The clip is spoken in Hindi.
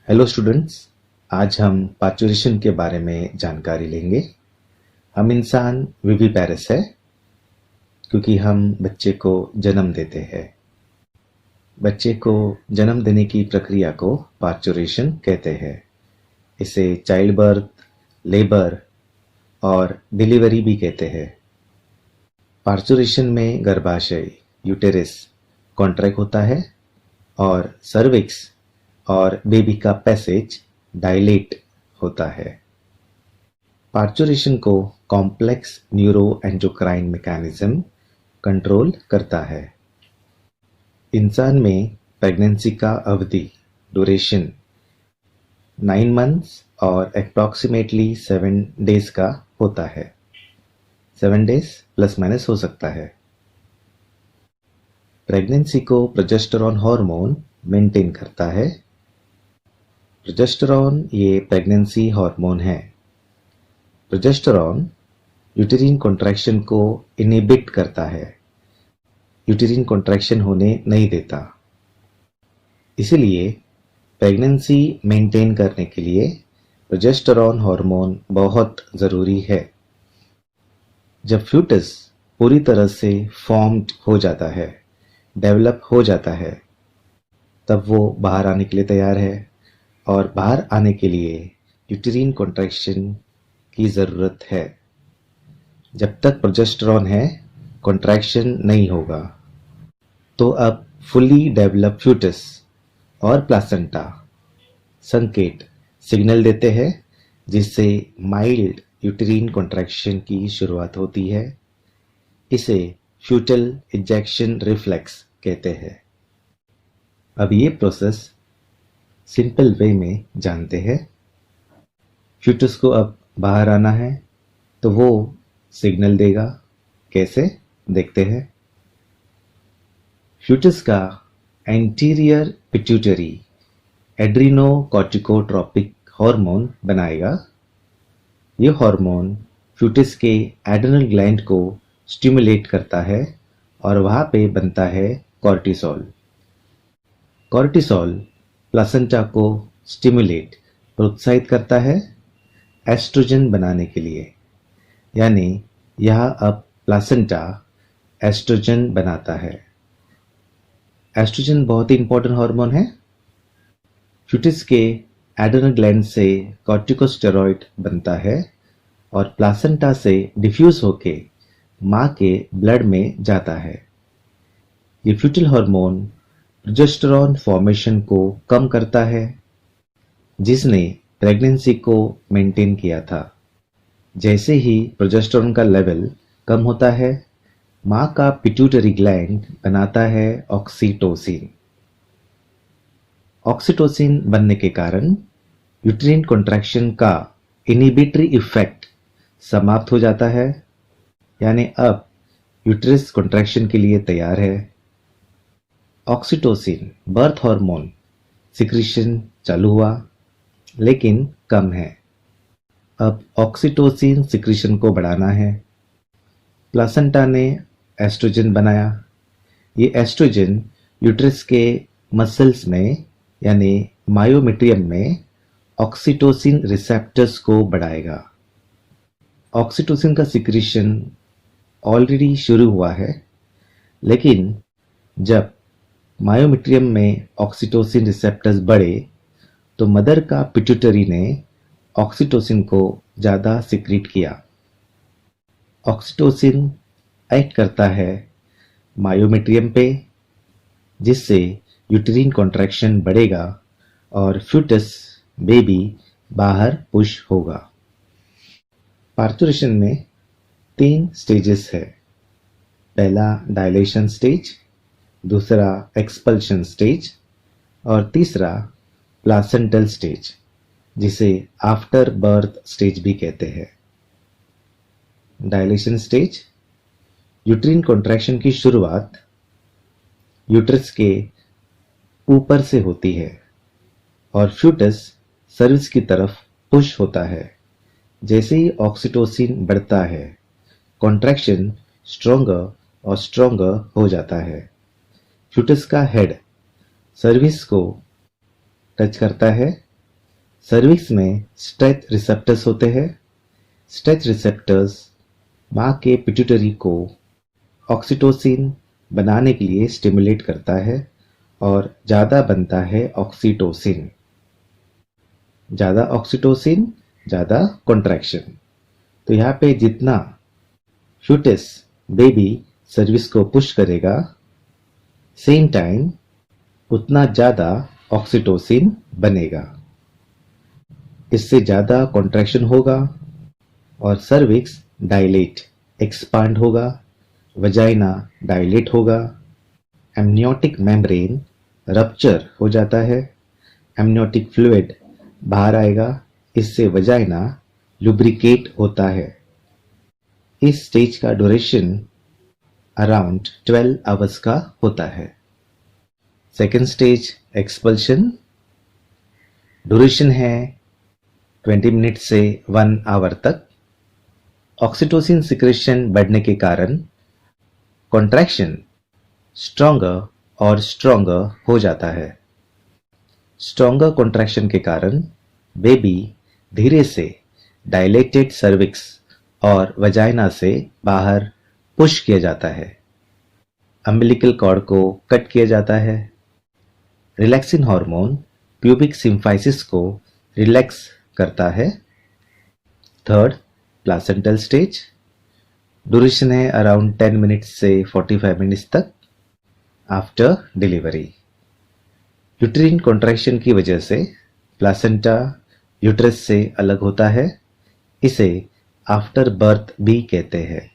हेलो स्टूडेंट्स, आज हम पार्चुरेशन के बारे में जानकारी लेंगे। हम इंसान विविपेरस है क्योंकि हम बच्चे को जन्म देते हैं। बच्चे को जन्म देने की प्रक्रिया को पार्चुरेशन कहते हैं। इसे चाइल्ड बर्थ, लेबर और डिलीवरी भी कहते हैं। पार्चुरेशन में गर्भाशय यूटेरस कॉन्ट्रैक्ट होता है और सर्विक्स और बेबी का पैसेज डायलेट होता है। पार्चुरेशन को complex neuro endocrine mechanism control करता है। इंसान में प्रेगनेंसी का अवधि ड्यूरेशन 9 मंथ्स और अप्रॉक्सीमेटली 7 डेज का होता है। 7 डेज प्लस माइनस हो सकता है। प्रेगनेंसी को प्रोजेस्टेरॉन हार्मोन मेंटेन करता है। प्रोजेस्टेरॉन ये प्रेगनेंसी हार्मोन है। प्रोजेस्टेरॉन यूटेरिन कॉन्ट्रैक्शन को इनहिबिट करता है, यूटेरिन कॉन्ट्रैक्शन होने नहीं देता। इसलिए प्रेगनेंसी मेंटेन करने के लिए प्रोजेस्टेरॉन हार्मोन बहुत ज़रूरी है। जब फ्यूटस पूरी तरह से फॉर्म्ड हो जाता है, डेवलप हो जाता है, तब वो बाहर आने के लिए तैयार है और बाहर आने के लिए यूटेरिन कॉन्ट्रैक्शन की ज़रूरत है। जब तक प्रोजेस्टेरॉन है, कॉन्ट्रैक्शन नहीं होगा। तो अब फुली डेवलप फ्यूटस और प्लासेंटा संकेत सिग्नल देते हैं जिससे माइल्ड यूटेरिन कॉन्ट्रैक्शन की शुरुआत होती है। इसे फ्यूटल इजेक्शन रिफ्लेक्स कहते हैं। अब ये प्रोसेस सिंपल वे में जानते हैं। फ्यूटस को अब बाहर आना है तो वो सिग्नल देगा। कैसे, देखते हैं। फ्यूटस का एंटीरियर पिट्यूटरी एड्रिनोकॉर्टिकोट्रोपिक हार्मोन बनाएगा। ये हार्मोन फ्यूटस के एड्रिनल ग्लैंड को स्टिमुलेट करता है और वहाँ पे बनता है कॉर्टिसोल। कॉर्टिसोल प्लासेंटा को स्टिमुलेट प्रोत्साहित करता है एस्ट्रोजन बनाने के लिए, यानी यह अब प्लासेंटा एस्ट्रोजन बनाता है। एस्ट्रोजन बहुत ही इंपॉर्टेंट हार्मोन है। फ्यूटस के एड्रिनल ग्लैंड से कॉर्टिकोस्टेरॉइड बनता है और प्लासेंटा से डिफ्यूज होके माँ के ब्लड में जाता है। ये फ्यूटल हार्मोन प्रोजेस्टेरॉन फॉर्मेशन को कम करता है जिसने प्रेगनेंसी को मेंटेन किया था। जैसे ही प्रोजेस्टेरॉन का लेवल कम होता है, माँ का पिट्यूटरी ग्लैंड बनाता है ऑक्सीटोसिन। ऑक्सीटोसिन बनने के कारण यूटेरिन कॉन्ट्रैक्शन का इनहिबिटरी इफेक्ट समाप्त हो जाता है, यानी अब यूटेरस कॉन्ट्रैक्शन के लिए तैयार है। ऑक्सीटोसिन बर्थ हार्मोन सिक्रीशन चालू हुआ लेकिन कम है। अब ऑक्सीटोसिन सिक्रीशन को बढ़ाना है। प्लासेंटा ने एस्ट्रोजन बनाया। ये एस्ट्रोजन यूट्रस के मसल्स में यानी मायोमेट्रियम में ऑक्सीटोसिन रिसेप्टर्स को बढ़ाएगा। ऑक्सीटोसिन का सिक्रीशन ऑलरेडी शुरू हुआ है, लेकिन जब मायोमेट्रियम में ऑक्सीटोसिन रिसेप्टर्स बढ़े तो मदर का पिट्यूटरी ने ऑक्सीटोसिन को ज़्यादा सिक्रीट किया। ऑक्सीटोसिन एक्ट करता है मायोमेट्रियम पे, जिससे यूटेरिन कॉन्ट्रैक्शन बढ़ेगा और फ्यूटस बेबी बाहर पुश होगा। पार्चुरेशन में 3 स्टेजेस है। पहला डायलेशन स्टेज, दूसरा एक्सपल्शन स्टेज और तीसरा प्लासेंटल स्टेज, जिसे आफ्टर बर्थ स्टेज भी कहते हैं। डायलेशन स्टेज यूटेरिन कॉन्ट्रैक्शन की शुरुआत यूट्रस के ऊपर से होती है और फ्यूटस सर्विस की तरफ पुश होता है। जैसे ही ऑक्सीटोसिन बढ़ता है, कॉन्ट्रैक्शन स्ट्रोंगर और स्ट्रोंगर हो जाता है। फ्यूटस का हेड सर्विस को टच करता है सर्विक्स में स्ट्रेच रिसेप्टर्स होते हैं। स्ट्रेच रिसेप्टर्स माँ के पिट्यूटरी को ऑक्सीटोसिन बनाने के लिए स्टिमुलेट करता है और ज़्यादा बनता है ऑक्सीटोसिन। ज़्यादा ऑक्सीटोसिन, ज़्यादा कॉन्ट्रैक्शन। तो यहाँ पे जितना फ्यूटस बेबी सर्विस को पुश करेगा, सेम टाइम उतना ज़्यादा ऑक्सीटोसिन बनेगा। इससे ज़्यादा कॉन्ट्रैक्शन होगा और सर्विक्स डायलेट एक्सपांड होगा, वजाइना डायलेट होगा, एमनियोटिक मेम्ब्रेन रप्चर हो जाता है, एमनियोटिक फ्लूइड बाहर आएगा, इससे वजाइना लुब्रिकेट होता है। इस स्टेज का ड्यूरेशन अराउंड 12 आवर्स का होता है। सेकेंड स्टेज एक्सपल्शन, ड्यूरेशन है 20 मिनट से 1 आवर तक। ऑक्सीटोसिन सिक्रेशन बढ़ने के कारण कॉन्ट्रैक्शन स्ट्रॉन्गर और स्ट्रॉन्गर हो जाता है। स्ट्रॉन्गर कॉन्ट्रैक्शन के कारण बेबी धीरे से डायलेटेड सर्विक्स और वजाइना से बाहर पुश किया जाता है। अम्बिलिकल कॉर्ड को कट किया जाता है। रिलैक्सिन हार्मोन प्यूबिक सिम्फाइसिस को रिलैक्स करता है। थर्ड प्लासेंटल स्टेज, ड्यूरेशन है अराउंड 10 मिनट्स से 45 मिनट्स तक आफ्टर डिलीवरी। यूट्रिन कॉन्ट्रैक्शन की वजह से प्लासेंटा यूट्रस से अलग होता है। इसे आफ्टर बर्थ भी कहते हैं।